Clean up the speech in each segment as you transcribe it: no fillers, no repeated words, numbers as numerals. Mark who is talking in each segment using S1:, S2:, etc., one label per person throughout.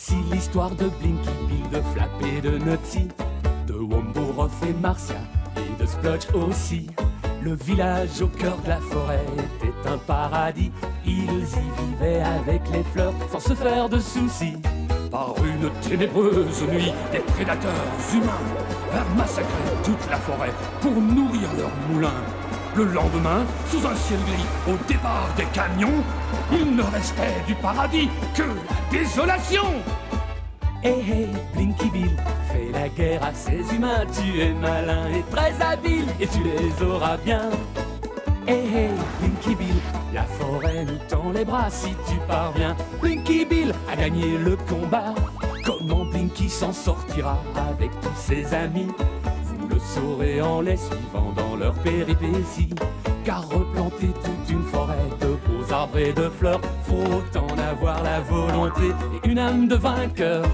S1: Voici l'histoire de Blinky Bill, de Flap et de Nutsy, de Wombo, Ruff et Marcia, et de Splotch aussi. Le village au cœur de la forêt était un paradis. Ils y vivaient avec les fleurs sans se faire de soucis. Par une ténébreuse nuit, des prédateurs humains vinrent massacrer toute la forêt pour nourrir leurs moulins. Le lendemain, sous un ciel gris, au départ des camions, il ne restait du paradis que la désolation. Hey hey, Blinky Bill, fais la guerre à ces humains. Tu es malin et très habile, et tu les auras bien. Hey hey, Blinky Bill, la forêt nous tend les bras si tu parviens. Blinky Bill a gagné le combat. Comment Blinky s'en sortira avec tous ses amis? Vous le saurez en les suivant dans leurs péripéties. Car replanter toute une forêt de beaux arbres et de fleurs, faut en avoir la volonté et une âme de vainqueur.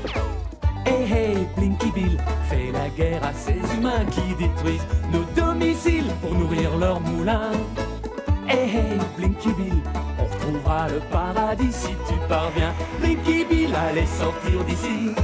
S1: Hey hey, Blinky Bill, fais la guerre à ces humains qui détruisent nos domiciles pour nourrir leurs moulins. Hey hey, Blinky Bill, on retrouvera le paradis si tu parviens. Blinky Bill, allez sortir d'ici.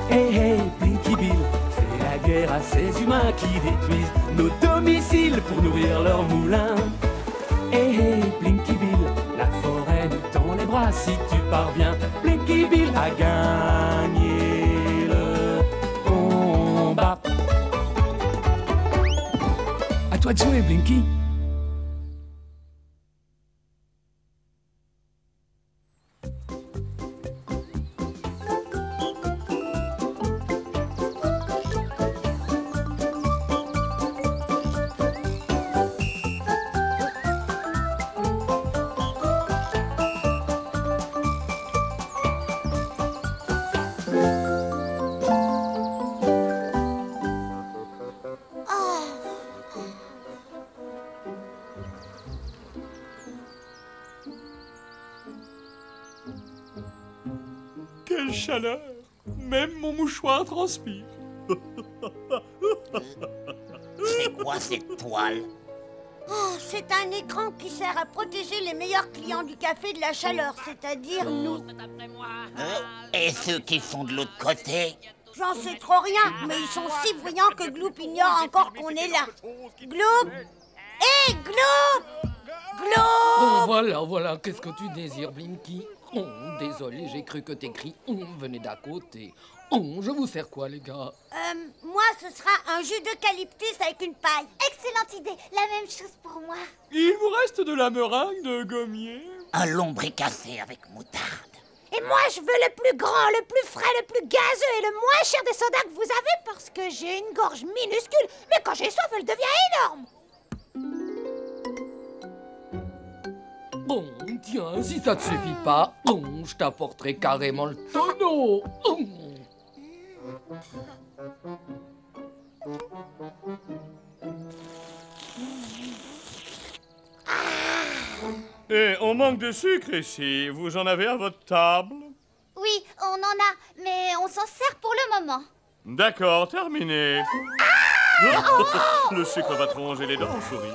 S1: Hey hey, Blinky Bill, fais la guerre à ces humains qui détruisent nos domiciles pour nourrir leurs moulins. Hey hey, Blinky Bill, la forêt nous tend les bras si tu parviens. Blinky Bill a gagné le combat. À toi de jouer, Blinky.
S2: Quelle chaleur! Même mon mouchoir transpire.
S3: C'est quoi cette toile?
S4: Oh, c'est un écran qui sert à protéger les meilleurs clients du café de la chaleur, c'est-à-dire nous.
S3: Et ceux qui sont de l'autre côté?
S4: J'en sais trop rien, mais ils sont si bruyants que Gloop ignore encore qu'on est là. Gloop! Hé, Gloop! Gloop!
S5: Oh, voilà, qu'est-ce que tu désires, Blinky? Oh, désolé, j'ai cru que t'écris « on » venait d'à côté. Oh, je vous sers quoi, les gars?
S4: Moi, ce sera un jus d'eucalyptus avec une paille.
S6: Excellente idée, la même chose pour moi.
S2: Il vous reste de la meringue de gommier?
S3: Un lombricacé avec moutarde.
S6: Et moi, je veux le plus grand, le plus frais, le plus gazeux et le moins cher des sodas que vous avez parce que j'ai une gorge minuscule, mais quand j'ai soif, elle devient énorme.
S5: Bon, tiens, si ça te suffit pas, je t'apporterai carrément le tonneau.
S2: Et on manque de sucre ici. Vous en avez à votre table?
S6: Oui, on en a, mais on s'en sert pour le moment.
S2: D'accord, terminé. Le sucre va te ronger les dents, souris.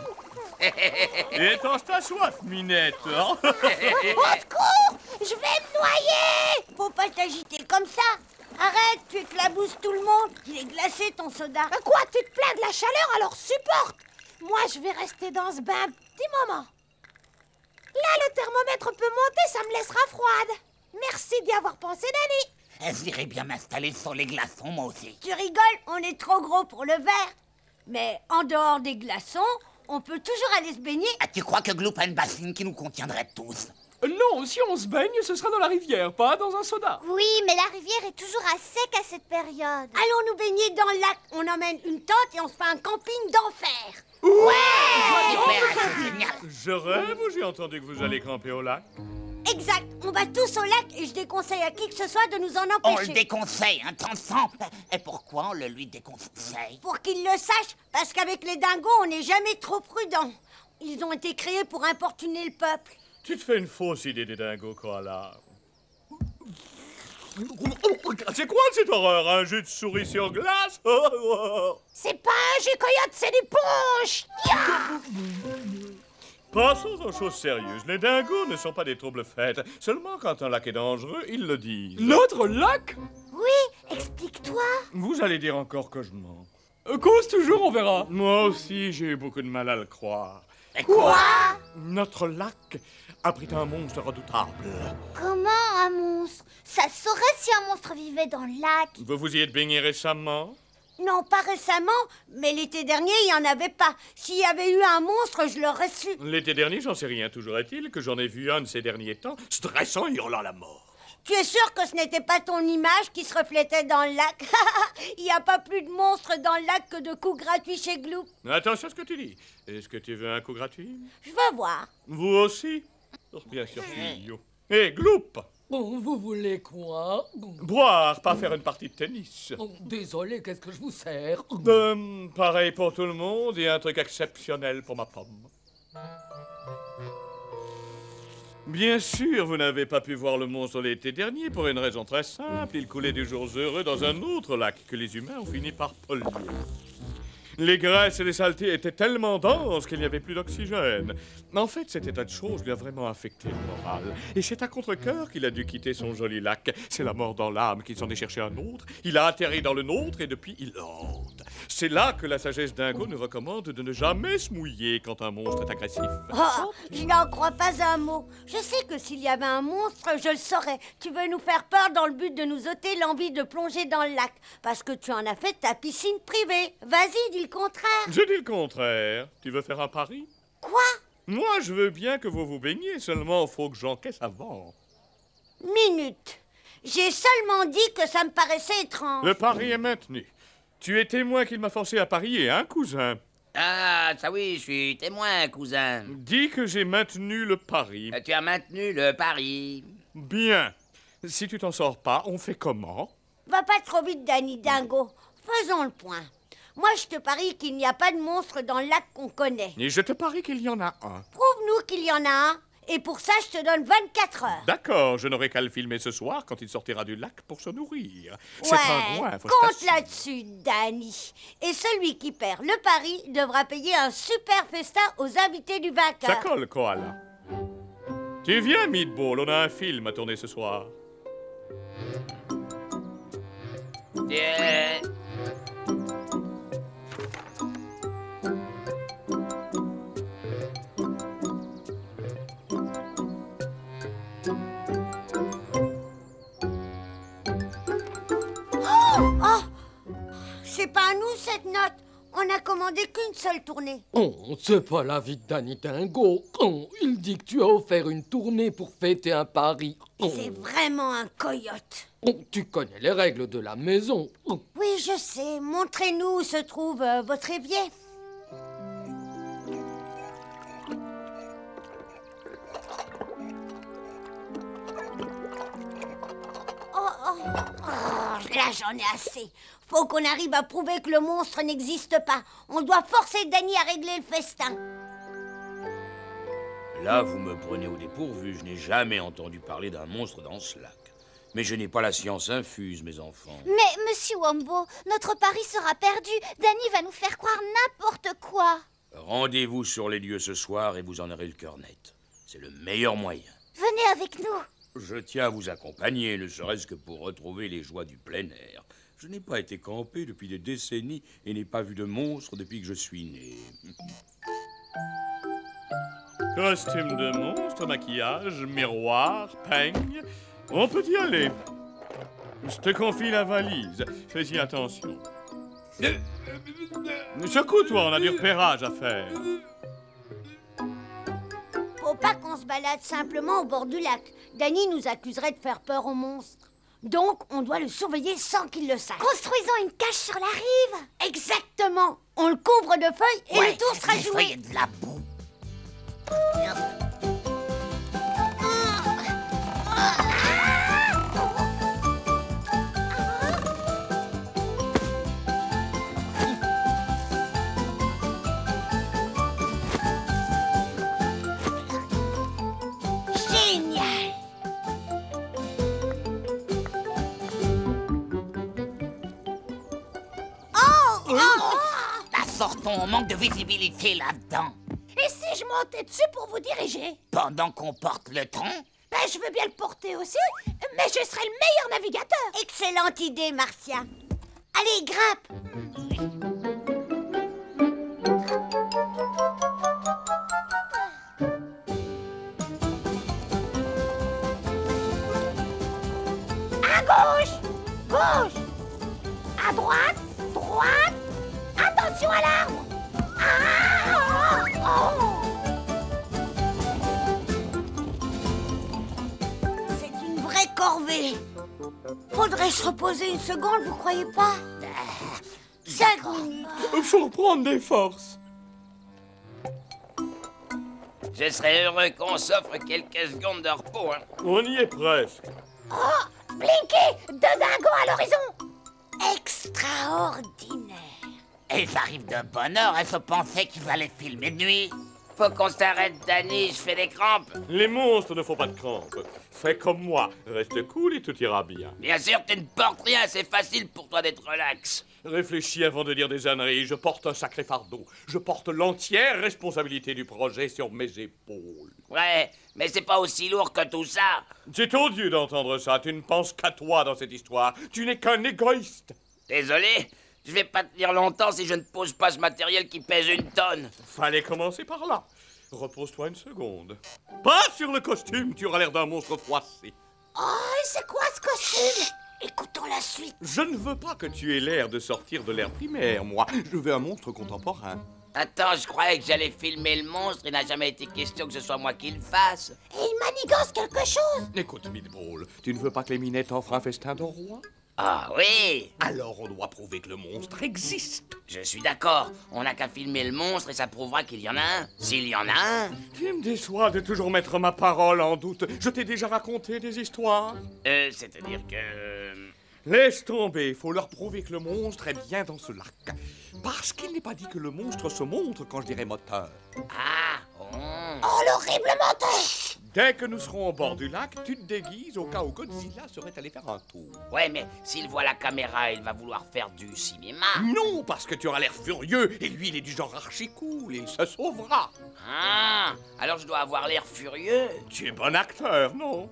S2: Et étanche ta soif, Minette.
S4: Au secours! Je vais me noyer! Faut pas t'agiter comme ça. Arrête, tu éclabousses tout le monde. Il est glacé, ton soda.
S6: Quoi, tu te plains de la chaleur, alors supporte. Moi, je vais rester dans ce bain un petit moment. Là, le thermomètre peut monter, ça me laissera froide. Merci d'y avoir pensé, Danny.
S3: J'irai bien m'installer sur les glaçons, moi aussi.
S4: Tu rigoles, on est trop gros pour le verre. Mais en dehors des glaçons, on peut toujours aller se baigner.
S3: Ah, tu crois que Gloop a une bassine qui nous contiendrait tous?
S2: Non, si on se baigne, ce sera dans la rivière, pas dans un soda.
S6: Oui, mais la rivière est toujours à sec à cette période.
S4: Allons nous baigner dans le lac. On emmène une tente et on se fait un camping d'enfer.
S3: Super, c'est génial.
S2: Je rêve ou j'ai entendu que vous allez camper au lac?
S4: Exact. On va tous au lac et je déconseille à qui que ce soit de nous en
S3: On le
S4: empêcher.
S3: déconseille, hein, t'entends? Et pourquoi on le lui déconseille?
S4: Pour qu'il le sache, parce qu'avec les dingos, on n'est jamais trop prudent. Ils ont été créés pour importuner le peuple.
S2: Tu te fais une fausse idée des dingos, koala. C'est quoi cette horreur? Un jus de souris sur glace?
S6: C'est pas un jus coyote, c'est du punch.
S2: Passons aux choses sérieuses. Les dingos ne sont pas des troubles faits. Seulement quand un lac est dangereux, ils le disent.
S1: Notre lac?
S6: Oui, explique-toi.
S2: Vous allez dire encore que je mens.
S1: Cause toujours, on verra.
S2: Moi aussi, j'ai eu beaucoup de mal à le croire.
S6: Quoi?
S2: Notre lac abrite un monstre redoutable.
S4: Comment un monstre? Ça se saurait si un monstre vivait dans le lac.
S2: Vous vous y êtes baigné récemment?
S4: Non, pas récemment, mais l'été dernier, il n'y en avait pas. S'il y avait eu un monstre, je l'aurais su.
S2: L'été dernier, j'en sais rien. Toujours est-il que j'en ai vu un de ces derniers temps, stressant, hurlant la mort.
S4: Tu es sûr que ce n'était pas ton image qui se reflétait dans le lac? Il n'y a pas plus de monstres dans le lac que de coups gratuits chez Gloop.
S2: Attention à ce que tu dis. Est-ce que tu veux un coup gratuit?
S4: Je veux voir.
S2: Vous aussi? Oh, bien sûr, Fillot. Hé, Gloop!
S5: Oh, vous voulez quoi?
S2: Boire, pas faire une partie de tennis.
S5: Oh, désolé, qu'est-ce que je vous sers?
S2: Pareil pour tout le monde et un truc exceptionnel pour ma pomme. Bien sûr, vous n'avez pas pu voir le monstre l'été dernier pour une raison très simple. Il coulait des jours heureux dans un autre lac que les humains ont fini par polluer. Les graisses et les saletés étaient tellement denses qu'il n'y avait plus d'oxygène. En fait, cet état de choses lui a vraiment affecté le moral. Et c'est à contre-cœur qu'il a dû quitter son joli lac. C'est la mort dans l'âme qu'il s'en est cherché un autre. Il a atterri dans le nôtre et depuis, il hante. C'est là que la sagesse dingo nous recommande de ne jamais se mouiller quand un monstre est agressif.
S4: Oh, je n'en crois pas un mot. Je sais que s'il y avait un monstre, je le saurais. Tu veux nous faire peur dans le but de nous ôter l'envie de plonger dans le lac. Parce que tu en as fait ta piscine privée. Vas-y, dis le contraire.
S2: Je dis le contraire. Tu veux faire un pari?
S4: Quoi?
S2: Moi, je veux bien que vous vous baigniez, seulement faut que j'encaisse avant.
S4: Minute. J'ai seulement dit que ça me paraissait étrange.
S2: Le pari est maintenu. Tu es témoin qu'il m'a forcé à parier, hein, cousin?
S3: Ah, ça oui, je suis témoin, cousin.
S2: Dis que j'ai maintenu le pari.
S3: Tu as maintenu le pari.
S2: Bien. Si tu t'en sors pas, on fait comment?
S4: Va pas trop vite, Danny Dingo. Faisons le point. Moi, je te parie qu'il n'y a pas de monstre dans le lac qu'on connaît.
S2: Et je te parie qu'il y en a un.
S4: Prouve-nous qu'il y en a un. Et pour ça, je te donne 24 heures.
S2: D'accord, je n'aurai qu'à le filmer ce soir quand il sortira du lac pour se nourrir. C'est
S4: Ouais,
S2: un droit, faut
S4: compte
S2: se passer.
S4: là-dessus, Danny. Et celui qui perd le pari devra payer un super festin aux invités du
S2: Ça
S4: vainqueur.
S2: colle, Koala. Tu viens, Meatball, on a un film à tourner ce soir.
S4: Oh, c'est pas à nous cette note. On n'a commandé qu'une seule tournée.
S5: Oh, c'est pas la vie de Danny Dingo. Oh, il dit que tu as offert une tournée pour fêter un pari. Oh,
S4: C'est vraiment un coyote.
S5: oh, tu connais les règles de la maison. Oh,
S4: Oui, je sais. Montrez-nous où se trouve votre évier. Là, j'en ai assez. Faut qu'on arrive à prouver que le monstre n'existe pas. On doit forcer Danny à régler le festin.
S7: Là, vous me prenez au dépourvu. Je n'ai jamais entendu parler d'un monstre dans ce lac. Mais je n'ai pas la science infuse, mes enfants.
S8: Mais, monsieur Wombo, notre pari sera perdu. Danny va nous faire croire n'importe quoi.
S7: Rendez-vous sur les lieux ce soir et vous en aurez le cœur net. C'est le meilleur moyen.
S8: Venez avec nous.
S7: Je tiens à vous accompagner, ne serait-ce que pour retrouver les joies du plein air. Je n'ai pas été campé depuis des décennies et n'ai pas vu de monstre depuis que je suis né.
S2: Costume de monstre, maquillage, miroir, peigne. On peut y aller. Je te confie la valise. Fais-y attention. Secoue-toi, on a du repérage à faire.
S4: Faut pas qu'on se balade simplement au bord du lac. Danny nous accuserait de faire peur aux monstres. Donc, on doit le surveiller sans qu'il le sache.
S8: Construisons une cage sur la rive.
S4: Exactement. On le couvre de feuilles et le tour sera
S3: des
S4: joué.
S3: feuilles et de la boue.
S4: Génial.
S3: sortons, on manque de visibilité là-dedans.
S6: Et si je montais dessus pour vous diriger?
S3: Pendant qu'on porte le tronc?
S6: Ben, je veux bien le porter aussi, mais je serai le meilleur navigateur.
S4: Excellente idée, Marcia. Allez, grimpe.
S6: À gauche, gauche. À droite, droite. Attention à l'arbre. Ah, oh, oh.
S4: C'est une vraie corvée. Faudrait se reposer une seconde, vous croyez pas? 5 minutes.
S2: Faut reprendre des forces.
S9: Je serais heureux qu'on s'offre quelques secondes de repos, hein.
S2: On y est presque.
S6: Oh, Blinky, 2 dingos à l'horizon.
S4: Extraordinaire.
S3: Ils arrivent de bonne heure, elles se pensaient qu'ils allaient filmer de nuit.
S9: Faut qu'on s'arrête, Danny, je fais des crampes.
S2: Les monstres ne font pas de crampes. Fais comme moi, reste cool et tout ira bien.
S9: Bien sûr, tu ne portes rien, c'est facile pour toi d'être relax.
S2: Réfléchis avant de dire des âneries, je porte un sacré fardeau. Je porte l'entière responsabilité du projet sur mes épaules.
S9: Ouais, mais c'est pas aussi lourd que tout ça.
S2: C'est odieux d'entendre ça, tu ne penses qu'à toi dans cette histoire. Tu n'es qu'un égoïste.
S9: Désolé, je vais pas tenir longtemps si je ne pose pas ce matériel qui pèse 1 tonne.
S2: Fallait commencer par là. Repose-toi une seconde. Pas sur le costume, tu auras l'air d'un monstre froissé.
S6: Oh, et c'est quoi ce costume?
S4: Écoutons la suite.
S2: Je ne veux pas que tu aies l'air de sortir de l'ère primaire, moi. Je veux un monstre contemporain.
S9: Attends, je croyais que j'allais filmer le monstre, il n'a jamais été question que ce soit moi qui le fasse.
S6: Et il manigance quelque chose.
S2: Écoute, Meatball, tu ne veux pas que les minettes offrent un festin de roi?
S9: Ah oui.
S2: Alors on doit prouver que le monstre existe.
S9: Je suis d'accord, on n'a qu'à filmer le monstre et ça prouvera qu'il y en a un. S'il y en a un.
S2: Tu me déçois de toujours mettre ma parole en doute. Je t'ai déjà raconté des histoires.
S9: C'est-à-dire que...
S2: Laisse tomber, faut leur prouver que le monstre est bien dans ce lac. Parce qu'il n'est pas dit que le monstre se montre quand je dirai moteur.
S9: Ah,
S6: Oh, l'horrible menteur.
S2: Dès que nous serons au bord du lac, tu te déguises au cas où Godzilla serait allé faire un tour.
S9: Ouais, mais s'il voit la caméra, il va vouloir faire du cinéma.
S2: Non, parce que tu auras l'air furieux, et lui, il est du genre archi cool, il se sauvera.
S9: Ah, alors je dois avoir l'air furieux.
S2: Tu es bon acteur, non?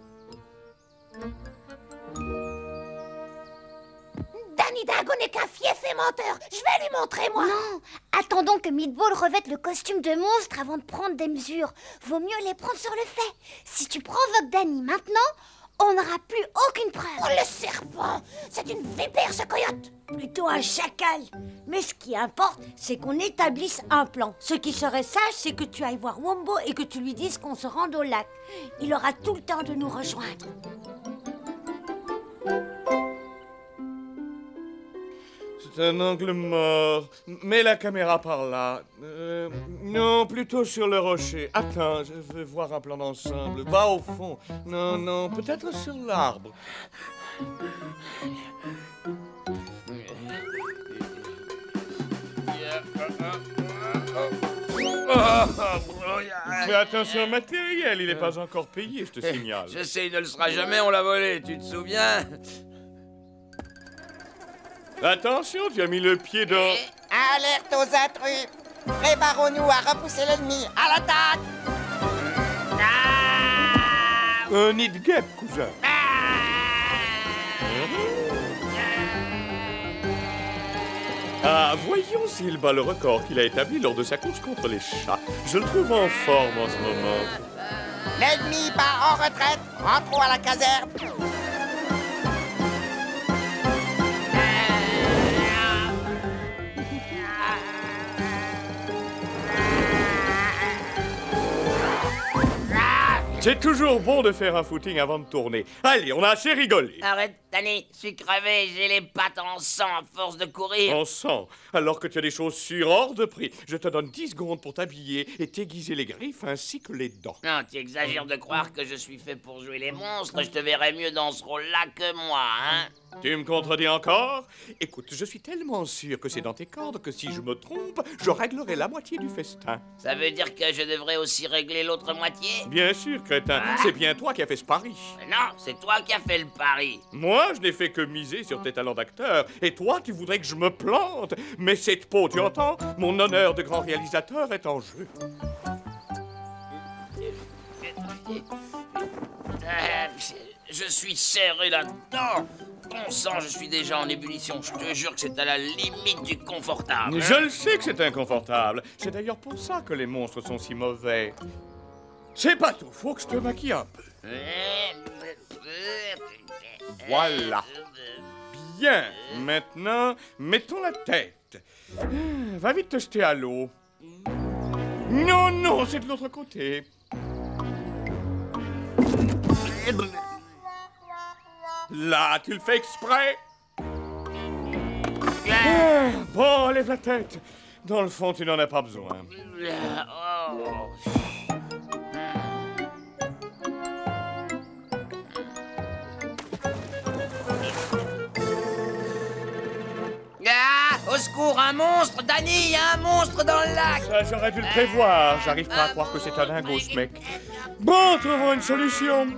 S6: Danny Dingo n'est qu'un fief et menteur. Je vais lui montrer, moi.
S8: Non, attendons que Meatball revête le costume de monstre avant de prendre des mesures. Vaut mieux les prendre sur le fait. Si tu provoques Danny maintenant, on n'aura plus aucune preuve.
S6: Oh, le serpent. C'est une vipère, ce coyote.
S4: Plutôt un chacal. Mais ce qui importe, c'est qu'on établisse un plan. Ce qui serait sage, c'est que tu ailles voir Wombo et que tu lui dises qu'on se rende au lac. Il aura tout le temps de nous rejoindre.
S2: C'est un angle mort. Mets la caméra par là. Non, plutôt sur le rocher. Attends, je veux voir un plan d'ensemble. Va au fond. Non, non, peut-être sur l'arbre. Fais attention au matériel, il n'est pas encore payé, je te signale.
S9: Je sais, il ne le sera jamais, on l'a volé, tu te souviens?
S2: Attention, tu as mis le pied dans...
S10: Alerte aux intrus. Préparons-nous à repousser l'ennemi. À l'attaque.
S2: Un nid de guêpe, cousin. Ah, voyons s'il bat le record qu'il a établi lors de sa course contre les chats. Je le trouve en forme en ce moment.
S10: L'ennemi part en retraite. Rentrons à la caserne.
S2: C'est toujours bon de faire un footing avant de tourner. Allez, on a assez rigolé.
S9: Arrête, Danny, je suis crevé, j'ai les pattes en sang à force de courir.
S2: En sang, alors que tu as des chaussures hors de prix. Je te donne 10 secondes pour t'habiller et t'aiguiser les griffes ainsi que les dents.
S9: Non, tu exagères de croire que je suis fait pour jouer les monstres. Je te verrais mieux dans ce rôle-là que moi, hein.
S2: Tu me contredis encore? Écoute, je suis tellement sûr que c'est dans tes cordes que si je me trompe, je réglerai la moitié du festin.
S9: Ça veut dire que je devrais aussi régler l'autre moitié?
S2: Bien sûr, crétin. C'est bien toi qui as fait ce pari.
S9: Non, c'est toi qui as fait le pari.
S2: Moi? Moi, je n'ai fait que miser sur tes talents d'acteur. Et toi, tu voudrais que je me plante. Mais cette peau, tu entends? Mon honneur de grand réalisateur est en jeu.
S9: Je suis serré là-dedans. Bon sang, je suis déjà en ébullition. Je te jure que c'est à la limite du confortable.
S2: Je le sais que c'est inconfortable. C'est d'ailleurs pour ça que les monstres sont si mauvais. C'est pas tout, faut que je te maquille un peu. Voilà. Bien, maintenant, mettons la tête. Va vite te jeter à l'eau. Non, non, c'est de l'autre côté. Là, tu le fais exprès. Bon, lève la tête. Dans le fond, tu n'en as pas besoin.
S9: Au secours, un monstre! Danny, il y a un monstre dans le lac!
S2: Ça, j'aurais dû le prévoir. J'arrive pas à croire que c'est un dingo, ce mec. Bon, trouvons une solution.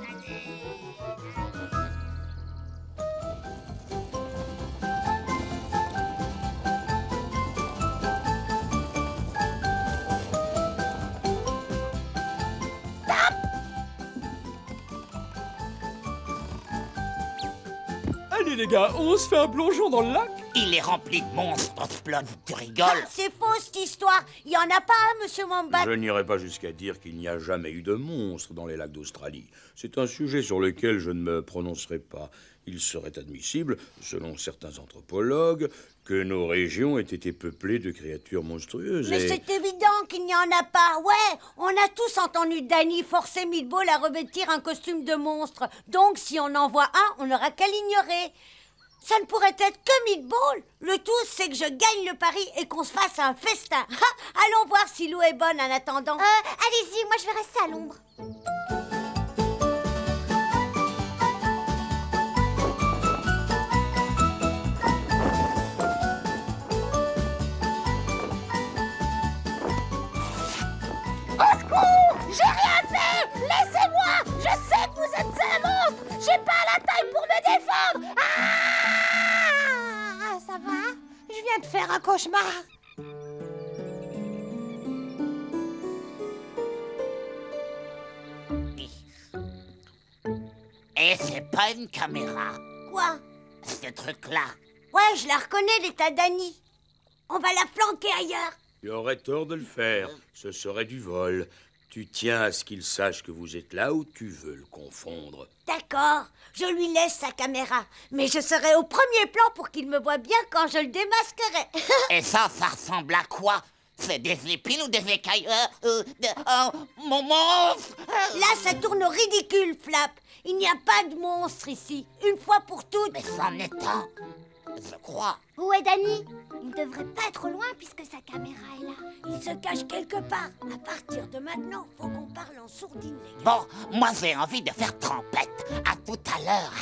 S5: Allez les gars, on se fait un plongeon dans le lac?
S3: Il est rempli de monstres, Splod, tu rigoles?
S4: C'est faux cette histoire. Il y en a pas un, monsieur Wombat.
S7: Je n'irai pas jusqu'à dire qu'il n'y a jamais eu de monstres dans les lacs d'Australie. C'est un sujet sur lequel je ne me prononcerai pas. Il serait admissible, selon certains anthropologues, que nos régions aient été peuplées de créatures monstrueuses.
S4: Mais c'est évident qu'il n'y en a pas. Ouais, on a tous entendu Danny forcer Meatball à revêtir un costume de monstre. Donc, si on en voit un, on n'aura qu'à l'ignorer. Ça ne pourrait être que Meatball. Le tout, c'est que je gagne le pari et qu'on se fasse un festin. Ha, allons voir si l'eau est bonne en attendant.
S8: Allez-y, moi je vais rester à l'ombre.
S6: Au secours! J'ai rien fait! Laissez-moi! Je sais que vous êtes un monstre! J'ai pas la taille pour me défendre! Ah! Ça va? Je viens de faire un cauchemar.
S3: Et c'est pas une caméra,
S4: Quoi?
S3: ce truc-là.
S4: Ouais, je la reconnais, l'état Danny. On va la flanquer ailleurs.
S7: Tu aurais tort de le faire. Ce serait du vol. Tu tiens à ce qu'il sache que vous êtes là ou tu veux le confondre?
S4: D'accord, je lui laisse sa caméra. Mais je serai au premier plan pour qu'il me voie bien quand je le démasquerai.
S3: Et ça ressemble à quoi? C'est des épines ou des écailles? Mon monstre!
S4: Là, ça tourne au ridicule, Flap. Il n'y a pas de monstre ici. Une fois pour toutes.
S3: Mais c'en est un, je crois.
S8: Où est Danny? Il ne devrait pas être loin puisque sa caméra est là.
S4: Il se cache quelque part. À partir de maintenant, faut qu'on parle en sourdine, les gars.
S3: Bon, moi j'ai envie de faire trempette. À tout à l'heure.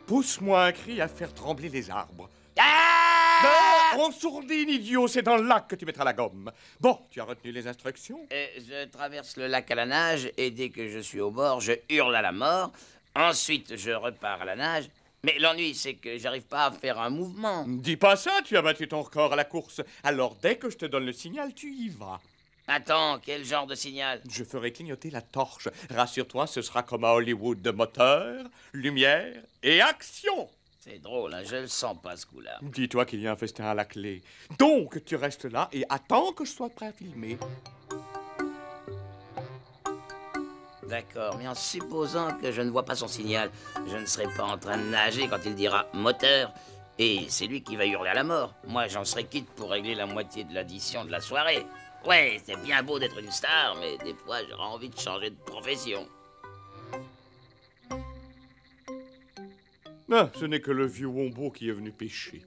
S2: Pousse-moi un cri à faire trembler les arbres.
S9: Ah!
S2: En sourdine, idiot, c'est dans le lac que tu mettras la gomme. Bon, tu as retenu les instructions?
S9: Je traverse le lac à la nage et dès que je suis au bord, je hurle à la mort. Ensuite, je repars à la nage. Mais l'ennui, c'est que j'arrive pas à faire un mouvement.
S2: Dis pas ça, tu as battu ton record à la course. Alors, dès que je te donne le signal, tu y vas.
S9: Attends, quel genre de signal?
S2: Je ferai clignoter la torche. Rassure-toi, ce sera comme à Hollywood de moteur, lumière et action.
S9: C'est drôle, hein, je le sens pas ce coup-là.
S2: Dis-toi qu'il y a un festin à la clé. Donc, tu restes là et attends que je sois prêt à filmer.
S9: D'accord, mais en supposant que je ne vois pas son signal, je ne serai pas en train de nager quand il dira moteur. Et c'est lui qui va hurler à la mort. Moi, j'en serai quitte pour régler la moitié de l'addition de la soirée. Ouais, c'est bien beau d'être une star, mais des fois, j'aurais envie de changer de profession.
S2: Ah, ce n'est que le vieux Wombo qui est venu pêcher.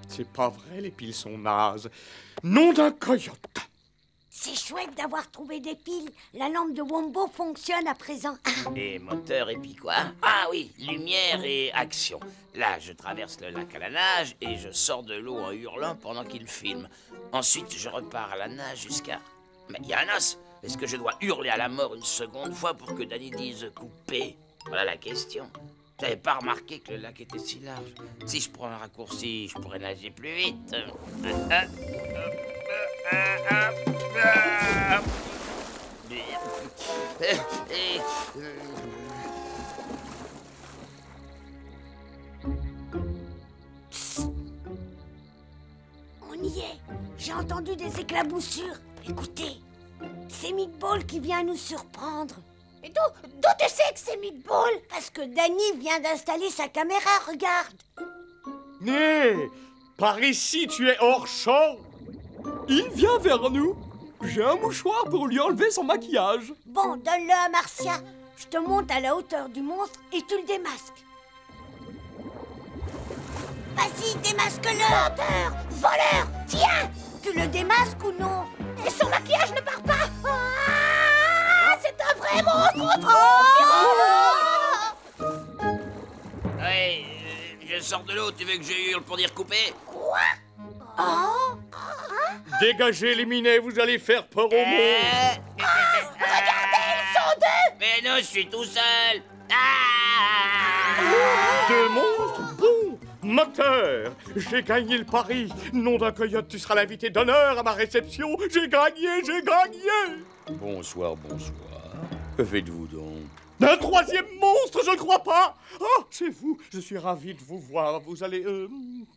S2: C'est pas vrai, les piles sont nazes. Nom d'un coyote!
S4: C'est chouette d'avoir trouvé des piles. La lampe de Wombo fonctionne à présent.
S9: Et moteur et puis quoi? Ah oui, lumière et action. Là, je traverse le lac à la nage et je sors de l'eau en hurlant pendant qu'il filme. Ensuite, je repars à la nage jusqu'à... Mais il y a un os. Est-ce que je dois hurler à la mort une seconde fois pour que Danny dise couper? Voilà la question. J'avais pas remarqué que le lac était si large. Si je prends un raccourci, je pourrais nager plus vite.
S4: On y est. J'ai entendu des éclaboussures. Écoutez, c'est Meatball qui vient nous surprendre.
S6: Et d'où tu sais que c'est Meatball?
S4: Parce que Danny vient d'installer sa caméra, regarde.
S2: Né, par ici, tu es hors champ.
S1: Il vient vers nous. J'ai un mouchoir pour lui enlever son maquillage.
S4: Bon, donne-le à Marcia. Je te monte à la hauteur du monstre et tu le démasques. Vas-y, démasque-le.
S6: Menteur! Voleur! Tiens!
S4: Tu le démasques ou non?
S6: Et son maquillage ne part pas! Ah, c'est un vrai monstre!
S9: Ouais, je sors de l'eau, tu veux que je hurle pour dire couper?
S6: Quoi?
S4: Oh!
S2: Dégagez, éliminez, vous allez faire peur au monde.
S6: Regardez, ils sont deux!
S9: Mais non, je suis tout seul. Ah!
S2: Deux monstres, bon. Moteur, j'ai gagné le pari. Nom d'un coyote, tu seras l'invité d'honneur à ma réception. J'ai gagné, j'ai gagné.
S7: Bonsoir, bonsoir. Que faites-vous donc?
S2: Un troisième monstre, je ne crois pas. Oh, c'est vous. Je suis ravi de vous voir. Vous allez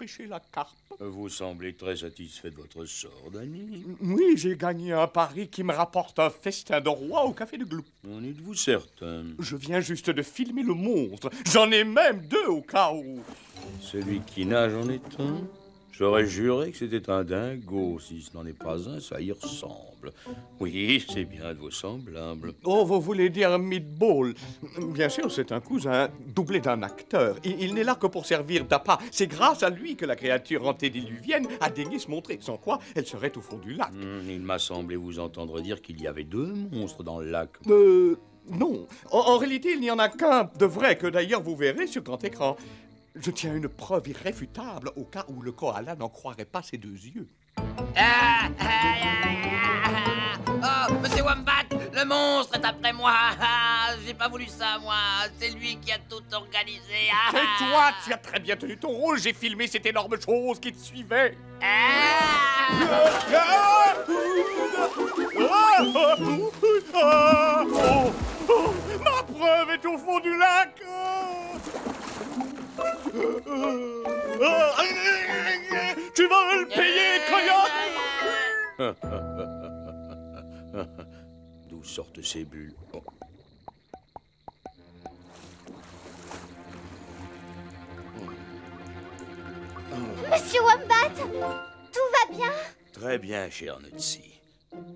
S2: pêcher la carpe.
S7: Vous semblez très satisfait de votre sort, Danny.
S2: Oui, j'ai gagné un pari qui me rapporte un festin de roi au café de Glou.
S7: En êtes-vous certain?
S2: Je viens juste de filmer le monstre. J'en ai même deux au cas où.
S7: Celui qui nage en est un? J'aurais juré que c'était un dingo. Si ce n'en est pas un, ça y ressemble. Oui, c'est bien de vos semblables.
S2: Oh, vous voulez dire Meatball? Bien sûr, c'est un cousin doublé d'un acteur. Il n'est là que pour servir d'appât. C'est grâce à lui que la créature antédiluvienne a daigné se montrer. Sans quoi, elle serait au fond du lac.
S7: Il m'a semblé vous entendre dire qu'il y avait deux monstres dans le lac.
S2: Non. En réalité, il n'y en a qu'un de vrai, que d'ailleurs vous verrez sur grand écran. Je tiens une preuve irréfutable au cas où le koala n'en croirait pas ses deux yeux.
S9: Oh, Monsieur Wombat, le monstre est après moi. J'ai pas voulu ça, moi. C'est lui qui a tout organisé.
S2: Tais-toi, tu as très bien tenu ton rôle. J'ai filmé cette énorme chose qui te suivait. Ma preuve est au fond du lac. Tu vas le payer, coyote.
S7: D'où sortent ces bulles? Oh.
S8: Monsieur Wombat, tout va bien?
S7: Très bien, cher Nutsy.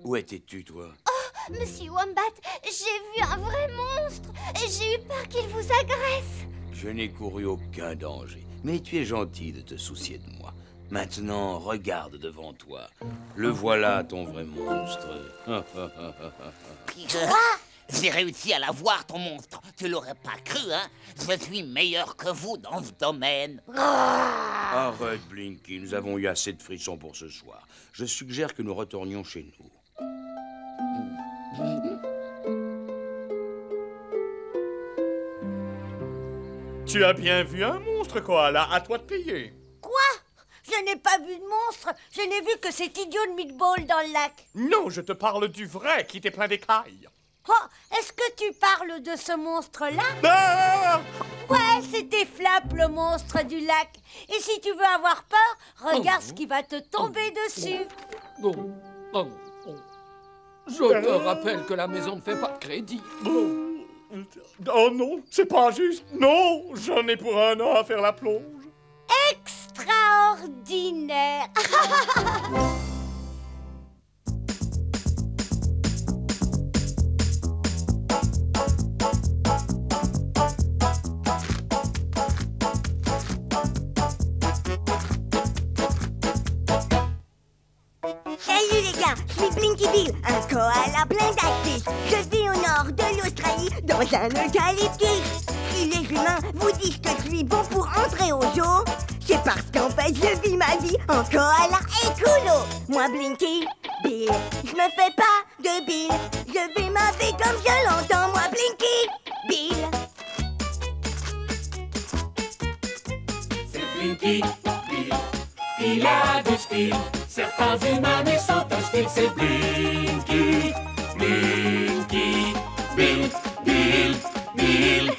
S7: Où étais-tu, toi?
S8: Oh, Monsieur Wombat, j'ai vu un vrai monstre. J'ai eu peur qu'il vous agresse.
S7: Je n'ai couru aucun danger, mais tu es gentil de te soucier de moi. Maintenant, regarde devant toi. Le voilà, ton vrai monstre.
S3: J'ai réussi à la voir, ton monstre. Tu l'aurais pas cru, hein? Je suis meilleur que vous dans ce domaine.
S7: Arrête, Blinky, nous avons eu assez de frissons pour ce soir. Je suggère que nous retournions chez nous.
S2: Tu as bien vu un monstre, koala. À toi de payer.
S4: Quoi? Je n'ai pas vu de monstre. Je n'ai vu que cet idiot de Meatball dans le lac.
S2: Non, je te parle du vrai qui t'est plein d'écailles.
S4: Oh, est-ce que tu parles de ce monstre-là?
S2: Ah!
S4: Ouais, c'était Flap, le monstre du lac. Et si tu veux avoir peur, regarde ce qui va te tomber dessus.
S5: Je te rappelle que la maison ne fait pas de crédit.
S2: Oh non, c'est pas juste. Non, j'en ai pour un an à faire la plonge.
S4: Extraordinaire. Ça y
S11: Salut les gars, je suis Blinky Bill, un koala plein d'astuces. Je vis au nord de l'Australie, dans un eucalyptus. Si les humains vous disent que je suis bon pour entrer au zoo, c'est parce qu'en fait je vis ma vie en koala écolo. Moi Blinky Bill, je me fais pas de Bill, je vis ma vie comme je l'entends. Moi Blinky Bill.
S1: C'est Blinky Bill, il a du style. Certains humains lui sont hostiles. C'est Blinky, Blinky, Bill, Bill, Bill.